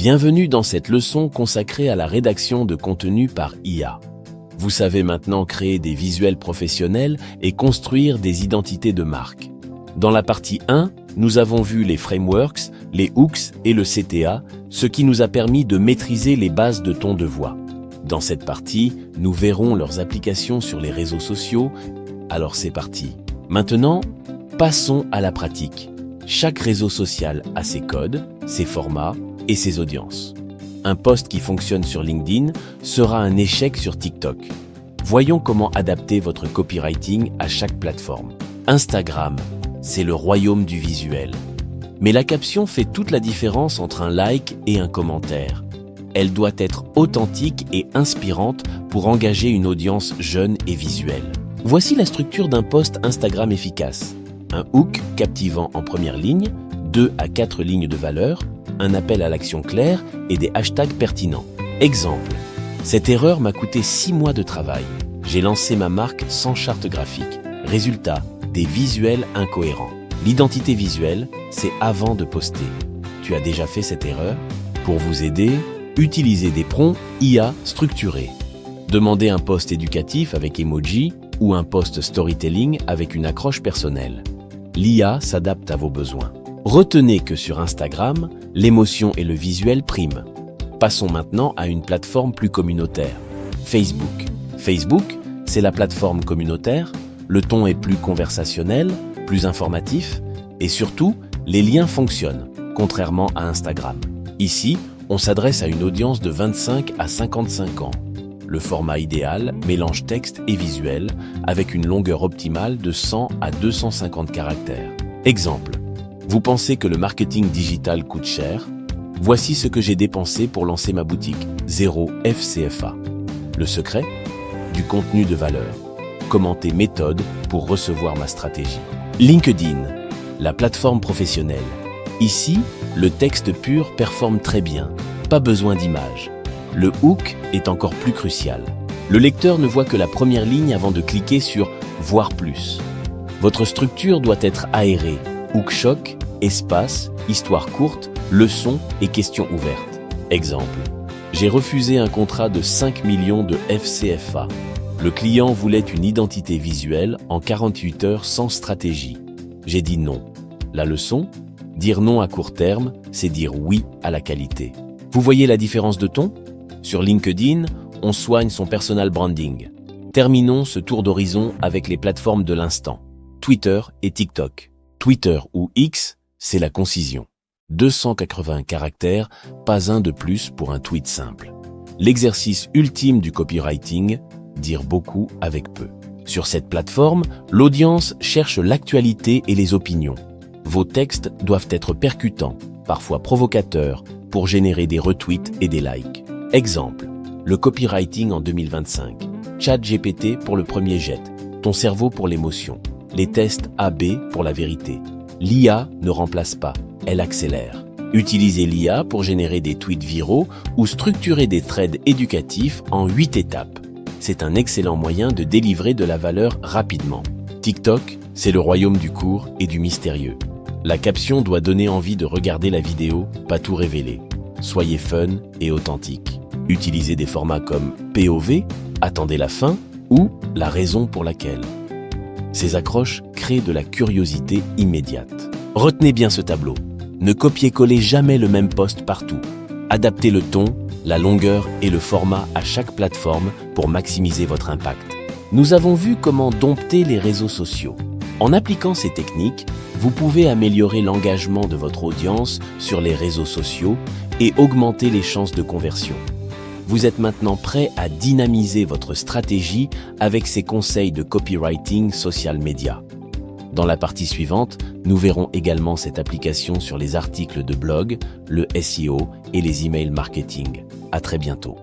Bienvenue dans cette leçon consacrée à la rédaction de contenu par IA. Vous savez maintenant créer des visuels professionnels et construire des identités de marque. Dans la partie 1, nous avons vu les frameworks, les hooks et le CTA, ce qui nous a permis de maîtriser les bases de ton de voix. Dans cette partie, nous verrons leurs applications sur les réseaux sociaux. Alors c'est parti. Maintenant, passons à la pratique. Chaque réseau social a ses codes, ses formats et ses audiences. Un post qui fonctionne sur LinkedIn sera un échec sur TikTok. Voyons comment adapter votre copywriting à chaque plateforme. Instagram, c'est le royaume du visuel. Mais la caption fait toute la différence entre un like et un commentaire. Elle doit être authentique et inspirante pour engager une audience jeune et visuelle. Voici la structure d'un post Instagram efficace. Un hook captivant en première ligne, 2 à 4 lignes de valeur, un appel à l'action clair et des hashtags pertinents. Exemple, cette erreur m'a coûté 6 mois de travail. J'ai lancé ma marque sans charte graphique. Résultat, des visuels incohérents. L'identité visuelle, c'est avant de poster. Tu as déjà fait cette erreur? Pour vous aider, utilisez des prompts IA structurés. Demandez un post éducatif avec emoji ou un post storytelling avec une accroche personnelle. L'IA s'adapte à vos besoins. Retenez que sur Instagram, l'émotion et le visuel priment. Passons maintenant à une plateforme plus communautaire. Facebook. Facebook, c'est la plateforme communautaire. Le ton est plus conversationnel, plus informatif et surtout, les liens fonctionnent, contrairement à Instagram. Ici, on s'adresse à une audience de 25 à 55 ans. Le format idéal mélange texte et visuel avec une longueur optimale de 100 à 250 caractères. Exemple, vous pensez que le marketing digital coûte cher? Voici ce que j'ai dépensé pour lancer ma boutique, 0 FCFA. Le secret? Du contenu de valeur. Commentez méthode pour recevoir ma stratégie. LinkedIn, la plateforme professionnelle. Ici, le texte pur performe très bien, pas besoin d'image. Le hook est encore plus crucial. Le lecteur ne voit que la première ligne avant de cliquer sur « Voir plus ». Votre structure doit être aérée. Hook choc, espace, histoire courte, leçon et questions ouvertes. Exemple, j'ai refusé un contrat de 5 millions de FCFA. Le client voulait une identité visuelle en 48 heures sans stratégie. J'ai dit non. La leçon? Dire non à court terme, c'est dire oui à la qualité. Vous voyez la différence de ton? Sur LinkedIn, on soigne son personal branding. Terminons ce tour d'horizon avec les plateformes de l'instant. Twitter et TikTok. Twitter ou X, c'est la concision. 280 caractères, pas un de plus pour un tweet simple. L'exercice ultime du copywriting, dire beaucoup avec peu. Sur cette plateforme, l'audience cherche l'actualité et les opinions. Vos textes doivent être percutants, parfois provocateurs, pour générer des retweets et des likes. Exemple, le copywriting en 2025. ChatGPT pour le premier jet, ton cerveau pour l'émotion. Les tests AB pour la vérité. L'IA ne remplace pas, elle accélère. Utilisez l'IA pour générer des tweets viraux ou structurer des threads éducatifs en 8 étapes. C'est un excellent moyen de délivrer de la valeur rapidement. TikTok, c'est le royaume du court et du mystérieux. La caption doit donner envie de regarder la vidéo, pas tout révéler. Soyez fun et authentique. Utilisez des formats comme POV, attendez la fin ou la raison pour laquelle. Ces accroches créent de la curiosité immédiate. Retenez bien ce tableau. Ne copiez-collez jamais le même post partout. Adaptez le ton, la longueur et le format à chaque plateforme pour maximiser votre impact. Nous avons vu comment dompter les réseaux sociaux. En appliquant ces techniques, vous pouvez améliorer l'engagement de votre audience sur les réseaux sociaux et augmenter les chances de conversion. Vous êtes maintenant prêt à dynamiser votre stratégie avec ces conseils de copywriting social media. Dans la partie suivante, nous verrons également cette application sur les articles de blog, le SEO et les emails marketing. À très bientôt.